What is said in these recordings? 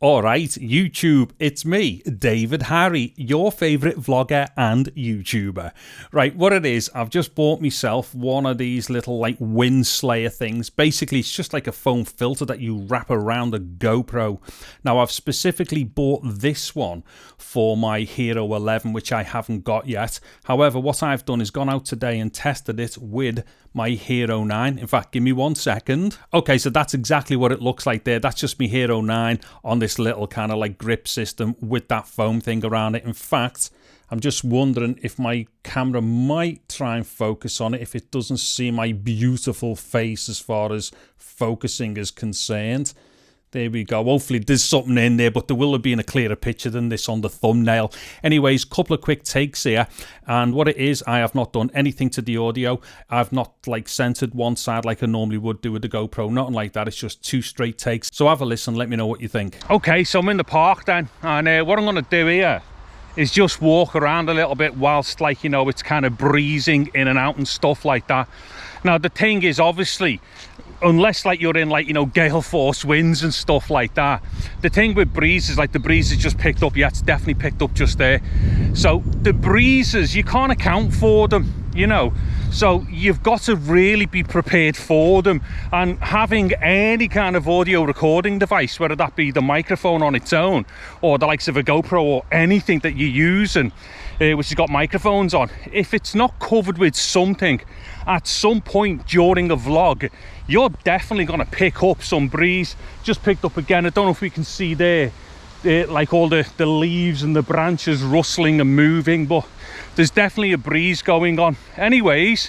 Alright, YouTube, it's me, David Harry, your favourite vlogger and YouTuber. Right, what it is, I've just bought myself one of these little like windslayer things. Basically, it's just like a foam filter that you wrap around a GoPro. Now, I've specifically bought this one for my Hero 11, which I haven't got yet. However, what I've done is gone out today and tested it with my Hero 9. In fact, give me 1 second. Okay, so that's exactly what it looks like there. That's just my Hero 9 on this little kind of like grip system with that foam thing around it. In fact, I'm just wondering if my camera might try and focus on it if it doesn't see my beautiful face as far as focusing is concerned. There we go. Hopefully there's something in there, but there will have been a clearer picture than this on the thumbnail. Anyways, couple of quick takes here. And what it is, I have not done anything to the audio. I've not like centered one side like I normally would do with the GoPro. Nothing like that. It's just 2 straight takes. So have a listen. Let me know what you think. Okay, so I'm in the park then. And what I'm going to do here is just walk around a little bit whilst, like, you know, it's kind of breezing in and out and stuff like that. Now, the thing is, obviously, unless like you're in like, you know, gale force winds and stuff like that, the thing with breezes, like the breezes just picked up. Yeah, it's definitely picked up just there. So the breezes, you can't account for them, you know, so you've got to really be prepared for them. And having any kind of audio recording device, whether that be the microphone on its own or the likes of a GoPro or anything that you're using, which has got microphones on, if it's not covered with something at some point during a vlog, you're definitely going to pick up some breeze. Just picked up again. I don't know if we can see there, like all the leaves and the branches rustling and moving, but there's definitely a breeze going on. Anyways,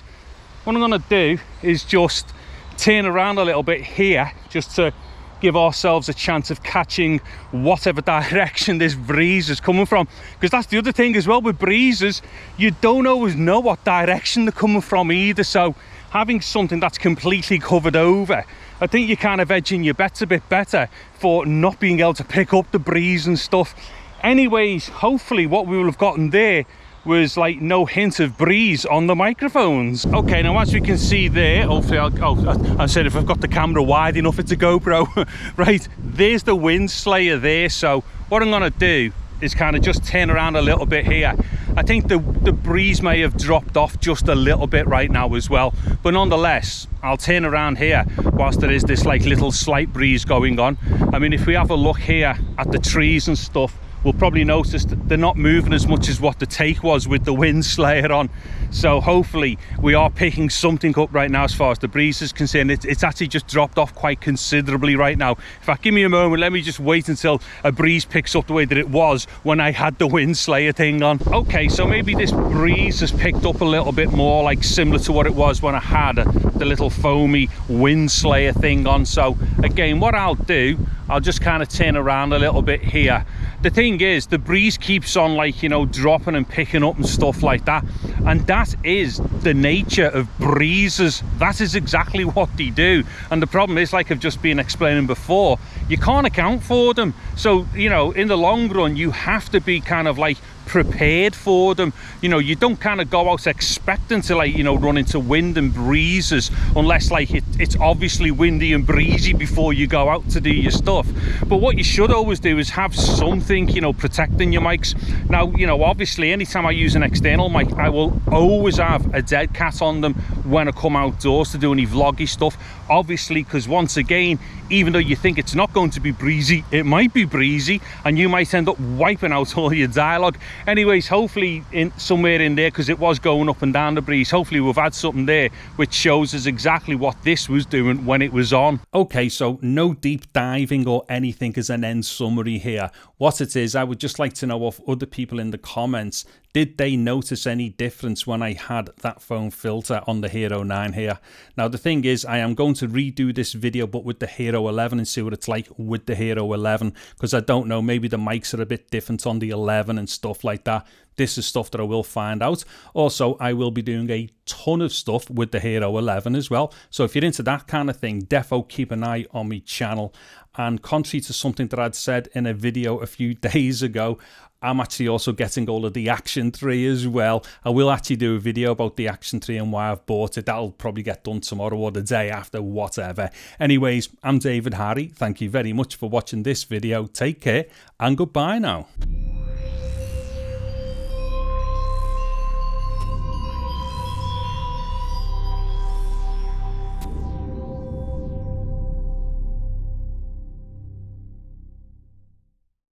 what I'm going to do is just turn around a little bit here just to give ourselves a chance of catching whatever direction this breeze is coming from, because that's the other thing as well with breezes, you don't always know what direction they're coming from either. So having something that's completely covered over, I think you're kind of edging your bets a bit better for not being able to pick up the breeze and stuff. Anyways, hopefully what we will have gotten there was like no hint of breeze on the microphones. Okay, now as we can see there, hopefully I said if I've got the camera wide enough, it's a GoPro. Right, there's the windslayer there. So what I'm gonna do is kind of just turn around a little bit here. I think the breeze may have dropped off just a little bit right now as well, but nonetheless, I'll turn around here whilst there is this like little slight breeze going on. I mean, if we have a look here at the trees and stuff, we'll probably notice that they're not moving as much as what the take was with the windslayer on. So hopefully we are picking something up right now as far as the breeze is concerned. It's actually just dropped off quite considerably right now. In fact, give me a moment, let me just wait until a breeze picks up the way that it was when I had the windslayer thing on. Okay, so maybe this breeze has picked up a little bit more, like similar to what it was when I had the little foamy windslayer thing on. So again, what I'll do, I'll just kind of turn around a little bit here. The thing is, the breeze keeps on, like, you know, dropping and picking up and stuff like that, and that is the nature of breezes. That is exactly what they do. And the problem is, like I've just been explaining before, you can't account for them. So, you know, in the long run, you have to be kind of like prepared for them. You know, you don't kind of go out expecting to, like, you know, run into wind and breezes unless like it's obviously windy and breezy before you go out to do your stuff. But what you should always do is have something, you know, protecting your mics. Now, you know, obviously anytime I use an external mic, I will always have a dead cat on them when I come outdoors to do any vloggy stuff, obviously, because once again, even though you think it's not going to be breezy, it might be breezy and you might end up wiping out all your dialogue. Anyways, hopefully somewhere in there, because it was going up and down the breeze, hopefully we've had something there which shows us exactly what this was doing when it was on. Okay, so no deep diving or anything as an end summary here. What it is, I would just like to know of other people in the comments, did they notice any difference when I had that foam filter on the Hero 9 here? Now, the thing is, I am going to redo this video, but with the Hero 11 and see what it's like with the Hero 11, because I don't know, maybe the mics are a bit different on the 11 and stuff like that. this is stuff that I will find out. Also, I will be doing a ton of stuff with the Hero 11 as well. So if you're into that kind of thing, defo keep an eye on my channel. And contrary to something that I'd said in a video a few days ago, I'm actually also getting all of the Action 3 as well. I will actually do a video about the Action 3 and why I've bought it. That'll probably get done tomorrow or the day after, whatever. Anyways, I'm David Harry. Thank you very much for watching this video. Take care and goodbye now.